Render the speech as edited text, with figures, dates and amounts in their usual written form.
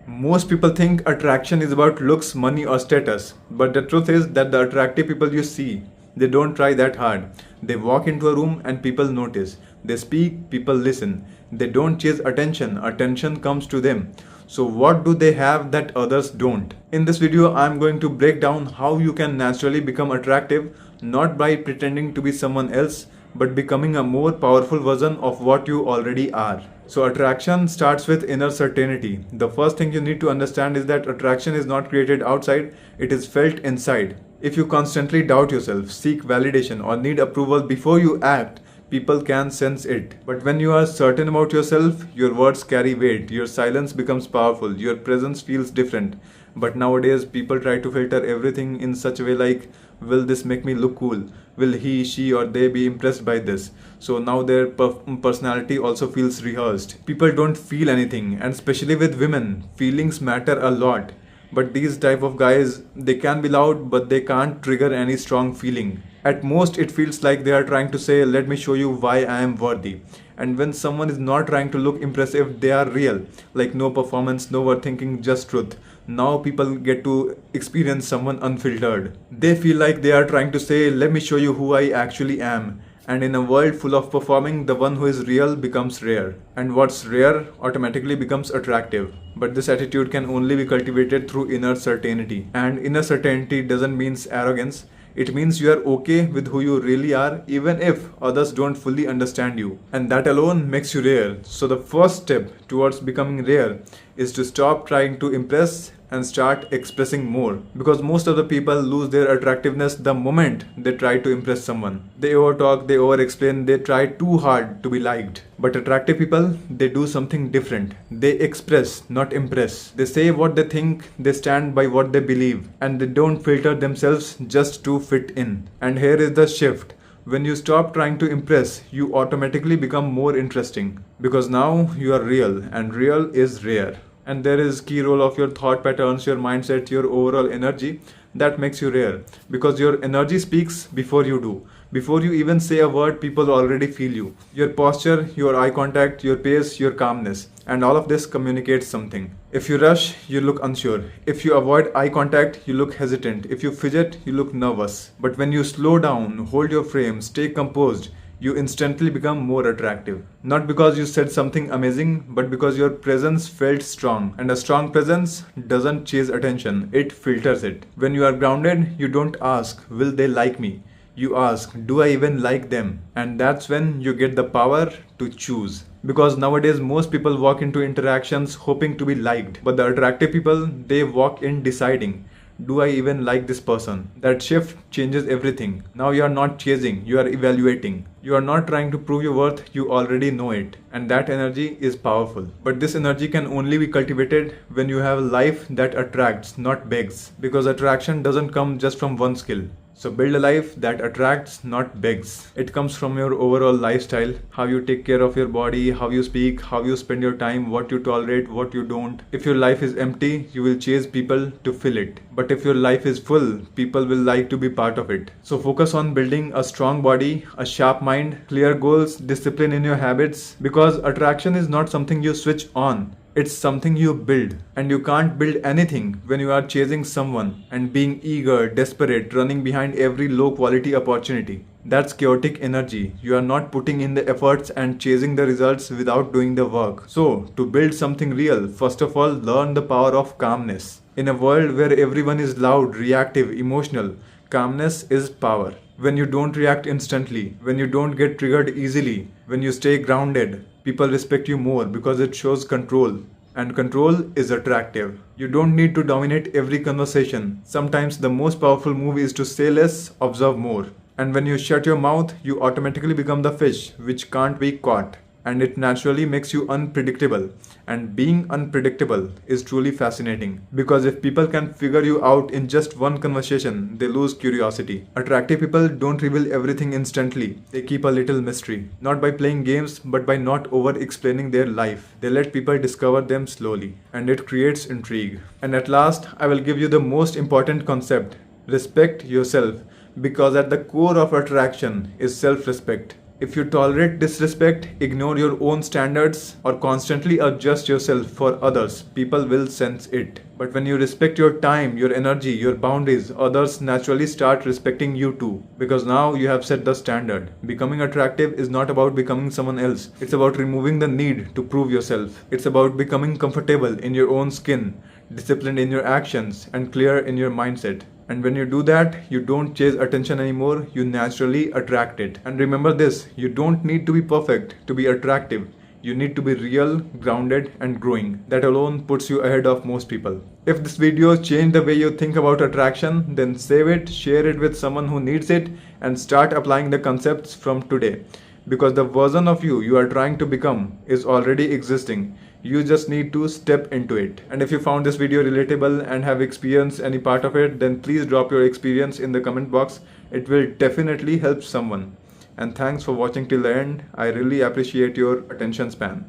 Most people think attraction is about looks, money, or status, but the truth is that the attractive people you see, they don't try that hard. They walk into a room and people notice. They speak, people listen. They don't chase attention, attention comes to them. So, what do they have that others don't? In this video, I'm going to break down how you can naturally become attractive, not by pretending to be someone else, but becoming a more powerful version of what you already are. So attraction starts with inner certainty. The first thing you need to understand is that attraction is not created outside, it is felt inside. If you constantly doubt yourself, seek validation, or need approval before you act, people can sense it. But when you are certain about yourself, your words carry weight, your silence becomes powerful, your presence feels different. But nowadays, people try to filter everything in such a way like, will this make me look cool? Will he, she, or they be impressed by this? So now their personality also feels rehearsed. People don't feel anything, and especially with women, feelings matter a lot. But these type of guys, they can be loud, but they can't trigger any strong feeling. At most, it feels like they are trying to say, let me show you why I am worthy. And when someone is not trying to look impressive, they are real. Like no performance, no overthinking, just truth. Now people get to experience someone unfiltered. They feel like they are trying to say, let me show you who I actually am. And in a world full of performing, the one who is real becomes rare. And what's rare automatically becomes attractive. But this attitude can only be cultivated through inner certainty. And inner certainty doesn't mean arrogance. It means you are okay with who you really are, even if others don't fully understand you. And that alone makes you rare. So the first step towards becoming rare is to stop trying to impress and start expressing more. Because most of the people lose their attractiveness the moment they try to impress someone. They overtalk, they over-explain, they try too hard to be liked. But attractive people, they do something different. They express, not impress. They say what they think, they stand by what they believe, and they don't filter themselves just to fit in. And here is the shift. When you stop trying to impress, you automatically become more interesting. Because now you are real, and real is rare. And there is key role of your thought patterns, your mindset, your overall energy that makes you rare. Because your energy speaks before you do. Before you even say a word, people already feel you. Your posture, your eye contact, your pace, your calmness. And all of this communicates something. If you rush, you look unsure. If you avoid eye contact, you look hesitant. If you fidget, you look nervous. But when you slow down, hold your frame, stay composed, you instantly become more attractive. Not because you said something amazing, but because your presence felt strong. And a strong presence doesn't chase attention, it filters it. When you are grounded, you don't ask, will they like me? You ask, do I even like them? And that's when you get the power to choose. Because nowadays most people walk into interactions hoping to be liked. But the attractive people, they walk in deciding, do I even like this person? That shift changes everything. Now you are not chasing, you are evaluating. You are not trying to prove your worth, you already know it. And that energy is powerful. But this energy can only be cultivated when you have a life that attracts, not begs. Because attraction doesn't come just from one skill. So build a life that attracts, not begs. It comes from your overall lifestyle, how you take care of your body, how you speak, how you spend your time, what you tolerate, what you don't. If your life is empty, you will chase people to fill it. But if your life is full, people will like to be part of it. So focus on building a strong body, a sharp mind, clear goals, discipline in your habits. Because attraction is not something you switch on. It's something you build, and you can't build anything when you are chasing someone and being eager, desperate, running behind every low quality opportunity. That's chaotic energy. You are not putting in the efforts and chasing the results without doing the work. So, to build something real, first of all, learn the power of calmness. In a world where everyone is loud, reactive, emotional, calmness is power. When you don't react instantly, when you don't get triggered easily, when you stay grounded, people respect you more because it shows control. And control is attractive. You don't need to dominate every conversation. Sometimes the most powerful move is to say less, observe more. And when you shut your mouth, you automatically become the fish which can't be caught. And it naturally makes you unpredictable. And being unpredictable is truly fascinating. Because if people can figure you out in just one conversation, they lose curiosity. Attractive people don't reveal everything instantly. They keep a little mystery. Not by playing games, but by not over-explaining their life. They let people discover them slowly. And it creates intrigue. And at last, I will give you the most important concept. Respect yourself. Because at the core of attraction is self-respect. If you tolerate disrespect, ignore your own standards, or constantly adjust yourself for others, people will sense it. But when you respect your time, your energy, your boundaries, others naturally start respecting you too. Because now you have set the standard. Becoming attractive is not about becoming someone else. It's about removing the need to prove yourself. It's about becoming comfortable in your own skin, disciplined in your actions, and clear in your mindset. And when you do that, you don't chase attention anymore, you naturally attract it. And remember this, you don't need to be perfect to be attractive. You need to be real, grounded, and growing. That alone puts you ahead of most people. If this video changed the way you think about attraction, then save it, share it with someone who needs it, and start applying the concepts from today. Because the version of you are trying to become is already existing. You just need to step into it. And if you found this video relatable and have experienced any part of it, then please drop your experience in the comment box. It will definitely help someone. And thanks for watching till the end. I really appreciate your attention span.